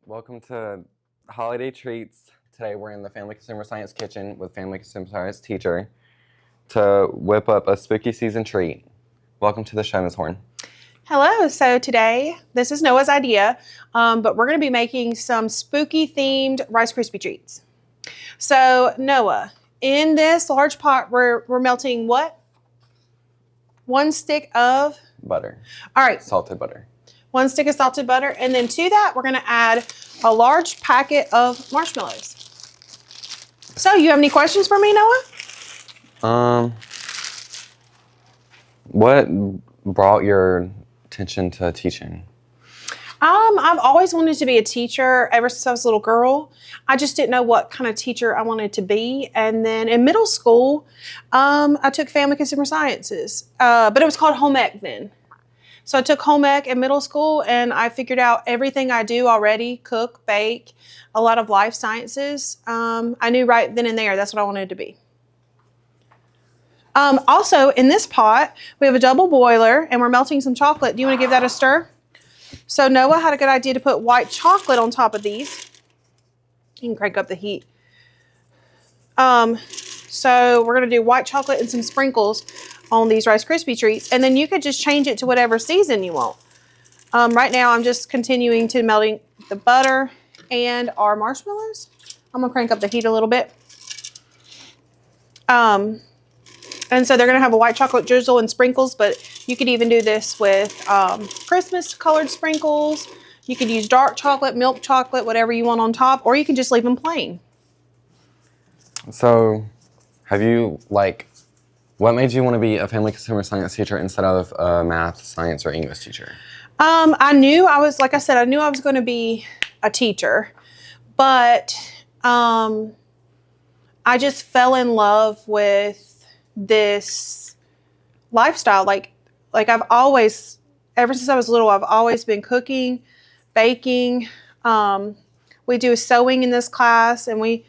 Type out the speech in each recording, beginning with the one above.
Welcome to Holiday Treats. Today we're in the Family Consumer Science kitchen with Family Consumer Science teacher to whip up a spooky season treat. Welcome to the show, Ms. Horn. Hello, so today, this is Noah's idea, but we're going to be making some spooky themed Rice Krispie treats. So Noah, in this large pot, we're melting what? 1 stick of? Butter. All right. Salted butter. 1 stick of salted butter, and then to that, we're going to add a large packet of marshmallows. So you have any questions for me, Noah? What brought your attention to teaching? I've always wanted to be a teacher ever since I was a little girl. I just didn't know what kind of teacher I wanted to be. And then in middle school, I took Family Consumer Sciences, but it was called home ec then. So I took home ec in middle school, and I figured out everything I do already: cook, bake, a lot of life sciences. I knew right then and there that's what I wanted to be. Also, in this pot, we have a double boiler, and we're melting some chocolate. Do you want to give that a stir? So Noah had a good idea to put white chocolate on top of these. You can crank up the heat. So we're going to do white chocolate and some sprinkles on these Rice Krispie treats, and then you could just change it to whatever season you want. Right now, I'm just continuing to melting the butter and our marshmallows. I'm going to crank up the heat a little bit. And so they're going to have a white chocolate drizzle and sprinkles, but you could even do this with Christmas colored sprinkles. You could use dark chocolate, milk chocolate, whatever you want on top, or you can just leave them plain. So, what made you want to be a Family Consumer Science teacher instead of a math, science, or English teacher? I knew I was going to be a teacher, but I just fell in love with this lifestyle. Like I've always, ever since I was little, I've always been cooking, baking. We do sewing in this class, and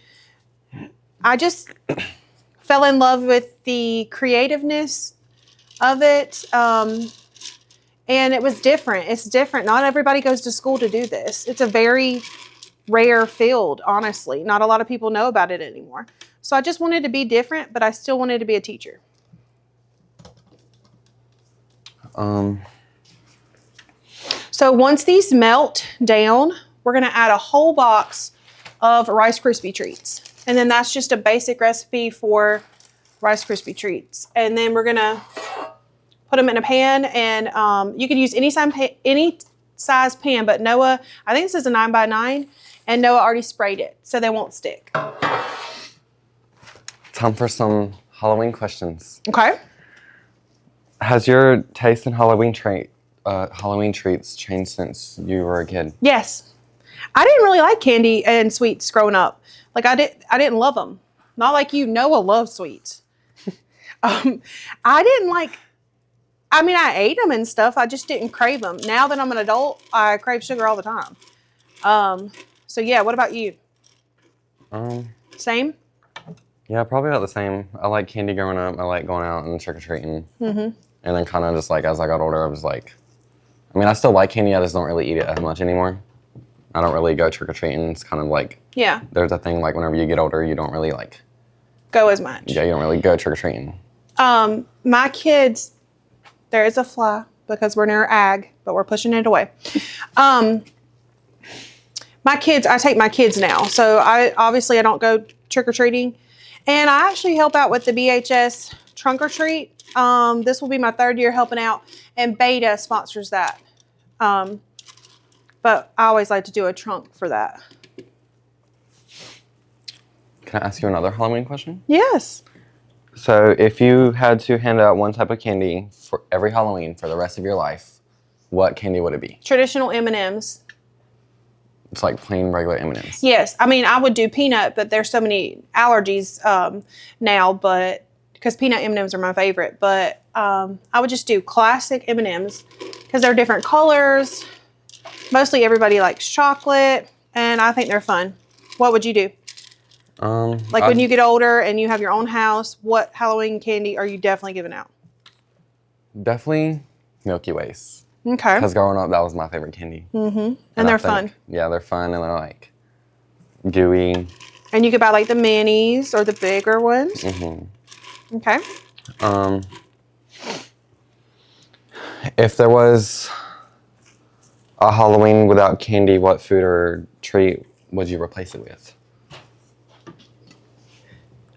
I just fell in love with the creativeness of it. And it was different. It's different. Not everybody goes to school to do this. It's a very rare field, honestly. Not a lot of people know about it anymore. So I just wanted to be different, but I still wanted to be a teacher. So once these melt down, we're going to add a whole box of Rice Krispie treats. And then that's just a basic recipe for Rice Krispie treats. And then we're going to put them in a pan, and you can use any size pan, but Noah, I think this is a 9x9, and Noah already sprayed it, so they won't stick. Time for some Halloween questions. Okay. Has your taste in Halloween treats changed since you were a kid? Yes. I didn't really like candy and sweets growing up. Like I didn't love them. Not like you. Noah loves sweets. I ate them and stuff. I just didn't crave them. Now that I'm an adult, I crave sugar all the time. So yeah, what about you? Same? Yeah, probably about the same. I like candy growing up. I like going out and trick-or-treating. Mm-hmm. And then kind of just as I got older, I was like, I still like candy. I just don't really eat it as much anymore. I don't really go trick-or-treating. It's kind of yeah. There's a thing whenever you get older, you don't really go as much. Yeah, you don't really go trick-or-treating. My kids, there is a fly because we're near ag, but we're pushing it away. I take my kids now. So I don't go trick-or-treating. And I actually help out with the BHS Trunk or Treat. This will be my 3rd year helping out, and Beta sponsors that. But I always like to do a trunk for that. Can I ask you another Halloween question? Yes. So if you had to hand out one type of candy for every Halloween for the rest of your life, what candy would it be? Traditional M&Ms. It's like plain regular M&Ms. Yes. I would do peanut, but there's so many allergies now, but because peanut M&Ms are my favorite. But I would just do classic M&Ms because they're different colors. Mostly everybody likes chocolate, and I think they're fun. What would you do? When you get older and you have your own house, what Halloween candy are you definitely giving out? Definitely Milky Ways. Okay. Because growing up, that was my favorite candy. And I they're think- fun. Yeah, they're fun and they're like gooey. And you could buy like the minis or the bigger ones. Mm-hmm. Okay. If there was a Halloween without candy, what food or treat would you replace it with?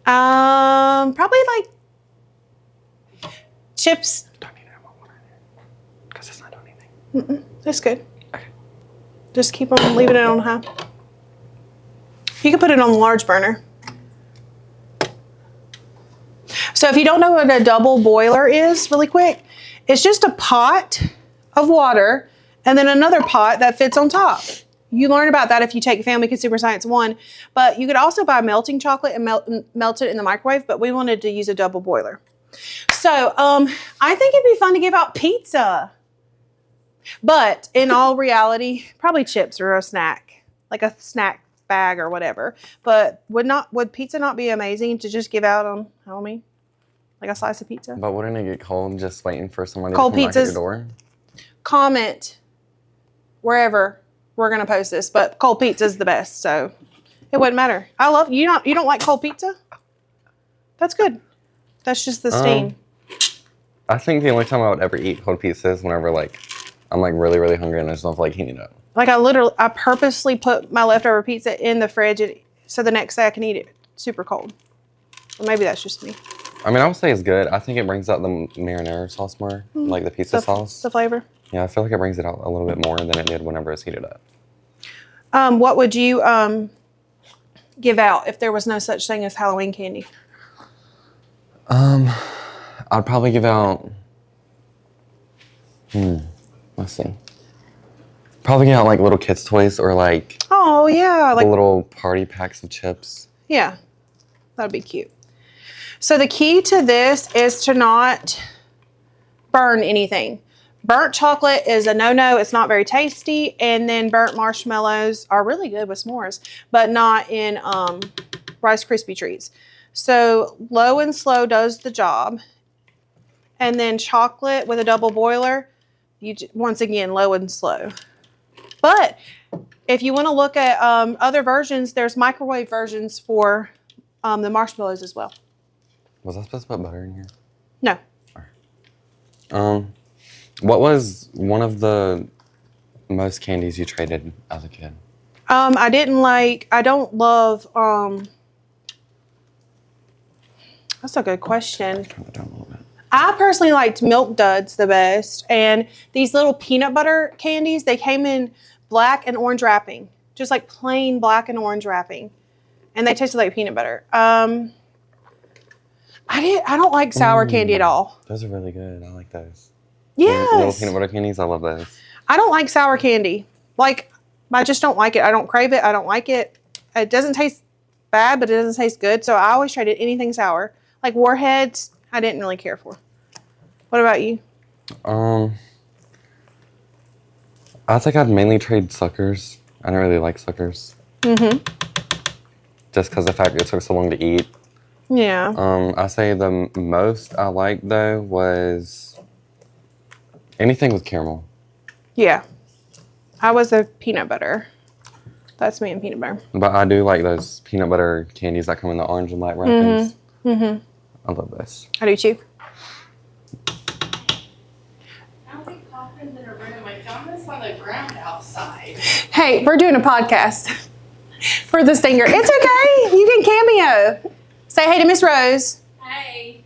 Probably like chips. Don't need that one because it's not doing anything. That's good. Okay. Just keep on leaving it on high. You can put it on the large burner. So if you don't know what a double boiler is, really quick, it's just a pot of water and then another pot that fits on top. You learn about that if you take Family Consumer Science 1, but you could also buy melting chocolate and melt it in the microwave, but we wanted to use a double boiler. So I think it'd be fun to give out pizza. But in all reality, probably chips or a snack, like a snack bag or whatever. But would pizza not be amazing to just give out on Halloween? Like a slice of pizza? But wouldn't it get cold just waiting for somebody Cold to come knock at pizzas. your door? Comment wherever we're gonna post this, but cold pizza is the best, so it wouldn't matter. I love you. You don't like cold pizza? That's good. That's just the steam. I think the only time I would ever eat cold pizza is whenever like I'm like really, really hungry and I just don't feel like heating it up. Like I purposely put my leftover pizza in the fridge so the next day I can eat it super cold. Or maybe that's just me. I mean, I would say it's good. I think it brings out the marinara sauce more, like the pizza sauce. The flavor. Yeah, I feel like it brings it out a little bit more than it did whenever it's heated up. What would you give out if there was no such thing as Halloween candy? I'd probably give out. Let's see. Probably give out like little kids' toys or like Oh yeah, the like little party packs of chips. yeah, that'd be cute. So the key to this is to not burn anything. Burnt chocolate is a no-no. It's not very tasty. And then burnt marshmallows are really good with s'mores, but not in Rice Krispie treats. So low and slow does the job. And then chocolate with a double boiler, once again, low and slow. But if you want to look at other versions, there's microwave versions for the marshmallows as well. Was I supposed to put butter in here? No. What was one of the most candies you traded as a kid? I don't love, that's a good question. Turn it down a little bit. I personally liked Milk Duds the best. And these little peanut butter candies, they came in black and orange wrapping. Just like plain black and orange wrapping. And they tasted like peanut butter. I don't like sour candy at all. Those are really good. I like those. Yes. Little peanut butter candies. I love those. I don't like sour candy. Like, I just don't like it. I don't crave it. I don't like it. It doesn't taste bad, but it doesn't taste good. So I always traded anything sour. Like Warheads, I didn't really care for. What about you? I think I'd mainly trade suckers. I don't really like suckers. Just because the fact it took so long to eat. Yeah. I say the most I liked though was anything with caramel. Yeah. I was a peanut butter. That's me and peanut butter. But I do like those peanut butter candies that come in the orange and black wrappings. I love those. I do too. I don't think Kaufman's in a room. I found this on the ground outside. Hey, we're doing a podcast for the Stinger. It's okay. You can cameo. Say hey to Miss Rose. Hey.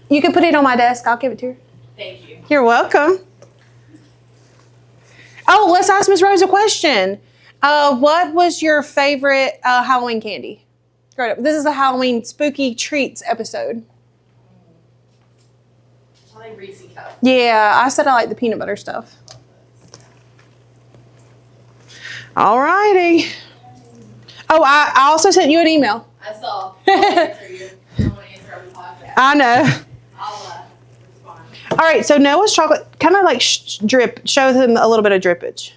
You can put it on my desk. I'll give it to her. Thank you. You're welcome. Oh, let's ask Miss Rose a question. What was your favorite Halloween candy? Growing up. This is a Halloween spooky treats episode. I like Reese Cup. Yeah, I said I like the peanut butter stuff. All righty. Oh, I also sent you an email. I saw. I'll answer you. I don't want to answer every podcast. I know. I'll respond. All right, so Noah's chocolate, kind of like drip, show them a little bit of drippage.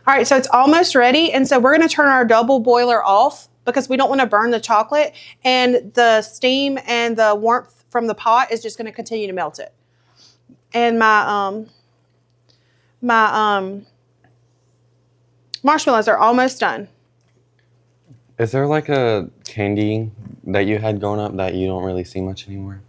All right, so it's almost ready, and so we're going to turn our double boiler off because we don't want to burn the chocolate, and the steam and the warmth from the pot is just going to continue to melt it. and my marshmallows are almost done. Is there like a candy that you had growing up that you don't really see much anymore?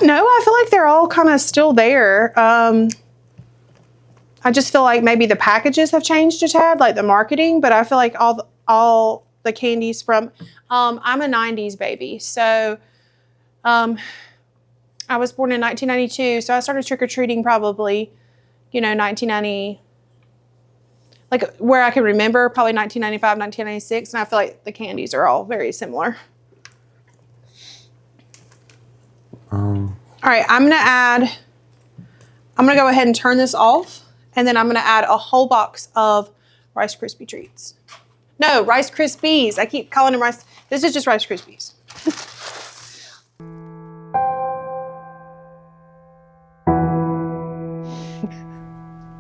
I feel like they're all kind of still there. I just feel like maybe the packages have changed a tad, like the marketing, but I feel like all the candies from, I'm a 90s baby. So, I was born in 1992. So I started trick-or-treating probably, 1990, like where I can remember, probably 1995, 1996. And I feel like the candies are all very similar. All right, I'm gonna go ahead and turn this off, and then I'm gonna add a whole box of Rice Krispie treats. No, Rice Krispies. I keep calling them Rice. This is just Rice Krispies.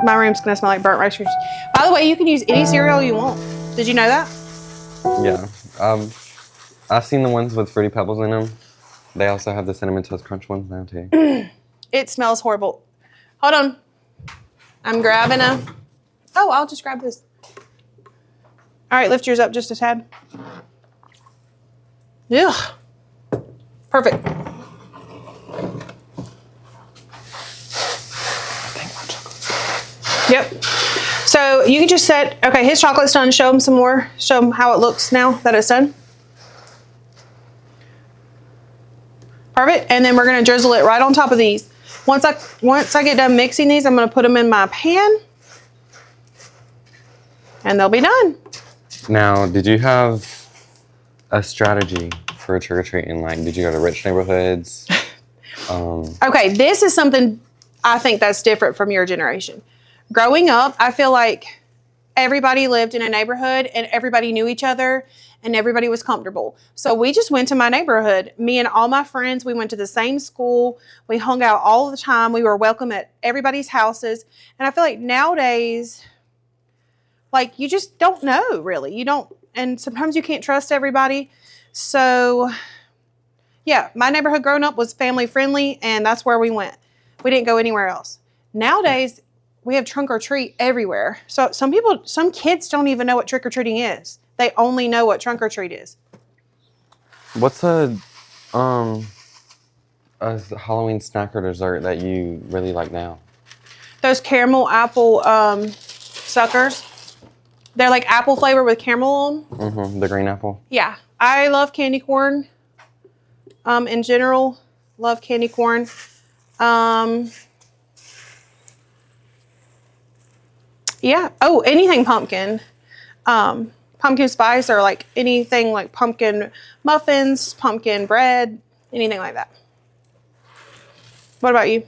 My room's gonna smell like burnt Rice Krispies. By the way, you can use any cereal you want. Did you know that? Yeah. I've seen the ones with Fruity Pebbles in them. They also have the Cinnamon Toast Crunch ones now too. It smells horrible. Hold on. I'm grabbing oh, I'll just grab this. All right, lift yours up just a tad. Ugh. Perfect. Yep. So you can just set, okay, his chocolate's done. Show him some more. Show him how it looks now that it's done. Perfect. And then we're going to drizzle it right on top of these. Once I get done mixing these, I'm going to put them in my pan. And they'll be done. Now, did you have a strategy for trick-or-treating? Like, did you go to rich neighborhoods? Okay, this is something I think that's different from your generation. Growing up, I feel like everybody lived in a neighborhood and everybody knew each other and everybody was comfortable. So we just went to my neighborhood. Me and all my friends, we went to the same school. We hung out all the time. We were welcome at everybody's houses. And I feel like nowadays, like, you just don't know, really. You don't, and sometimes you can't trust everybody. So, yeah, my neighborhood growing up was family friendly, and that's where we went. We didn't go anywhere else. Nowadays, we have trunk or treat everywhere. So some kids don't even know what trick or treating is. They only know what trunk or treat is. What's a Halloween snack or dessert that you really like now? Those caramel apple suckers. They're like apple flavor with caramel on. Mm-hmm. The green apple. Yeah, I love candy corn. In general, love candy corn. Yeah. Oh, anything pumpkin. Pumpkin spice or like anything like pumpkin muffins, pumpkin bread, anything like that. What about you?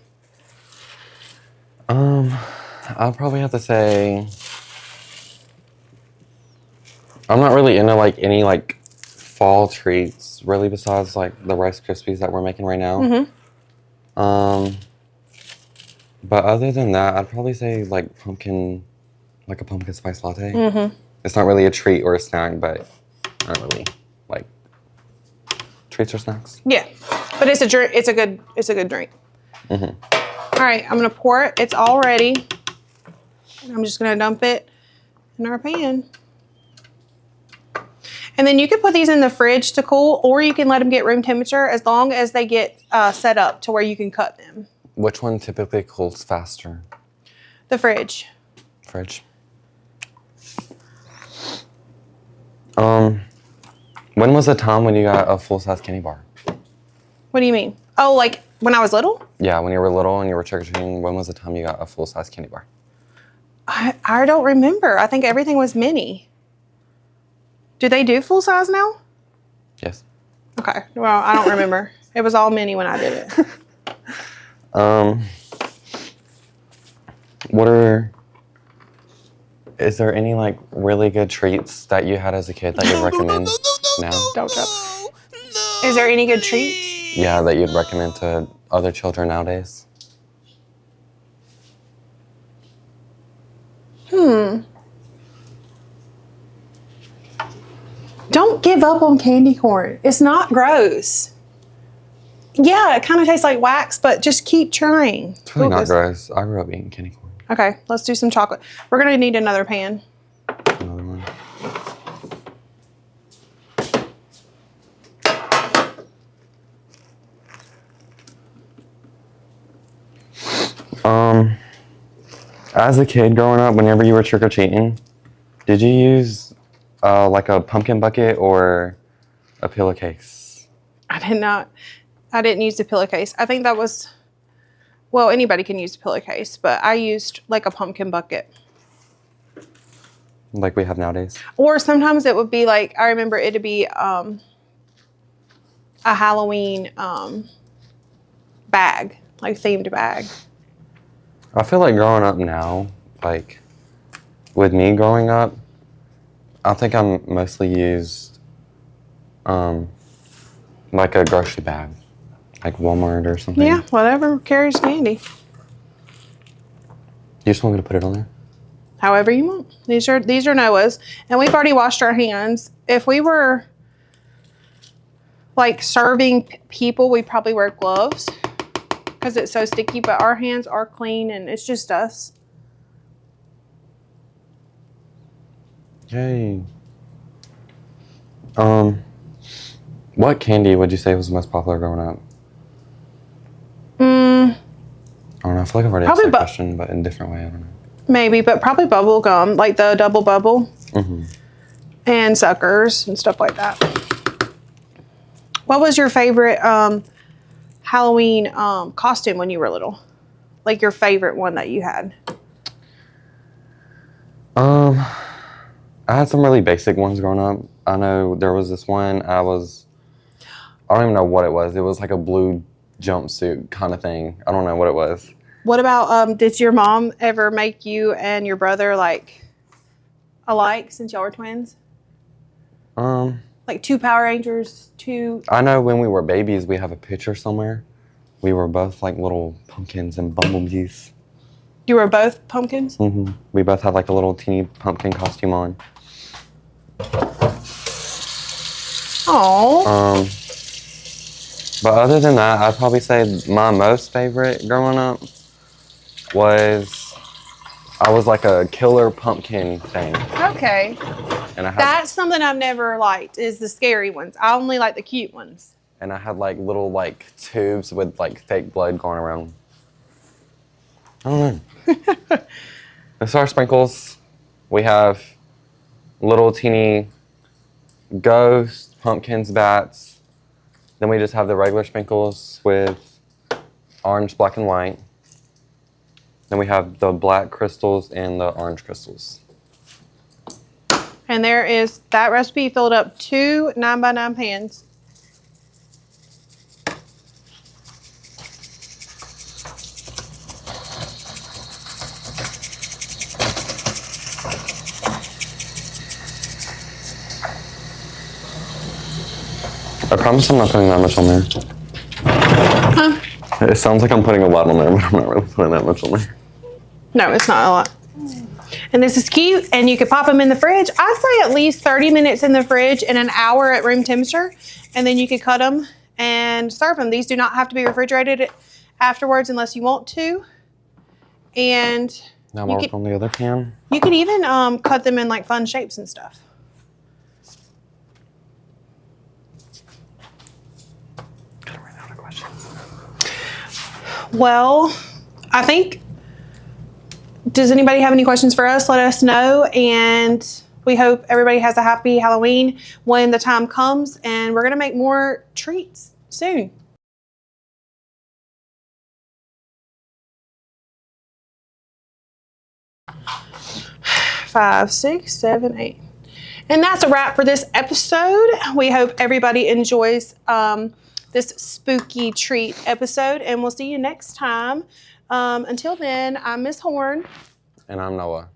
I'll probably have to say I'm not really into like any like fall treats really besides like the Rice Krispies that we're making right now. Mm-hmm. But other than that, I'd probably say like a pumpkin spice latte. Mm-hmm. It's not really a treat or a snack, but I don't really like treats or snacks. Yeah, but it's a drink. It's a good drink. Mm-hmm. All right, I'm gonna pour it. It's all ready. I'm just gonna dump it in our pan. And then you can put these in the fridge to cool, or you can let them get room temperature as long as they get set up to where you can cut them. Which one typically cools faster? The fridge. Fridge. When was the time when you got a full-size candy bar? What do you mean? Oh, like when I was little? Yeah, when you were little and you were trick-or-treating, when was the time you got a full-size candy bar? I don't remember. I think everything was mini. Do they do full size now? Yes. Okay. Well, I don't remember. It was all mini when I did it. Is there any like really good treats that you had as a kid that you'd recommend now? Don't jump. Is there any good treats? Yeah, that you'd recommend to other children nowadays? Don't give up on candy corn. It's not gross. Yeah, it kind of tastes like wax, but just keep trying. It's really not gross. I grew up eating candy corn. Okay, let's do some chocolate. We're gonna need another pan. Another one. As a kid growing up, whenever you were trick-or-treating, did you use like a pumpkin bucket or a pillowcase? I didn't use the pillowcase. I think that was, well, anybody can use a pillowcase, but I used like a pumpkin bucket. Like we have nowadays? Or sometimes it would be like, I remember it'd be a Halloween bag, like themed bag. I feel like growing up now, like with me growing up, I think I'm mostly used like a grocery bag, like Walmart or something. Yeah, whatever carries candy. You just want me to put it on there? However you want. These are Noah's, and we've already washed our hands. If we were like serving people, we'd probably wear gloves because it's so sticky, but our hands are clean and it's just us. Yay. What candy would you say was the most popular growing up? I don't know. I feel like I've already asked that question, but in a different way. I don't know. Maybe, but probably bubble gum, like the double bubble, and suckers and stuff like that. What was your favorite Halloween costume when you were little? Like your favorite one that you had? I had some really basic ones growing up. I know there was this one. I don't even know what it was. It was like a blue jumpsuit kind of thing. I don't know what it was. What about, did your mom ever make you and your brother like alike since y'all were twins? Like two Power Rangers, two. I know when we were babies, we have a picture somewhere. We were both like little pumpkins and bumblebees. You were both pumpkins? We both had like a little teeny pumpkin costume on. Oh. But other than that, I'd probably say my most favorite growing up was I was like a killer pumpkin thing. Okay. And I had, That's something I've never liked is the scary ones. I only like the cute ones. and I had like little like tubes with like fake blood going around. I don't know. As far as sprinkles, we have little teeny ghosts, pumpkins, bats. Then we just have the regular sprinkles with orange, black, and white. Then we have the black crystals and the orange crystals. And there is that recipe filled up 2 9x9 pans. I promise I'm not putting that much on there. Huh? It sounds like I'm putting a lot on there, but I'm not really putting that much on there. No, it's not a lot. And this is cute, and you could pop them in the fridge. I'd say at least 30 minutes in the fridge and an hour at room temperature, and then you could cut them and serve them. These do not have to be refrigerated afterwards unless you want to. And Now we'll work on the other pan. you could even cut them in like fun shapes and stuff. Gotta run out of questions. Well, I think, does anybody have any questions for us? Let us know. And we hope everybody has a happy Halloween when the time comes. And we're going to make more treats soon. 5, 6, 7, 8. And that's a wrap for this episode. We hope everybody enjoys this spooky treat episode, and we'll see you next time. Until then, I'm Miss Horn. And I'm Noah.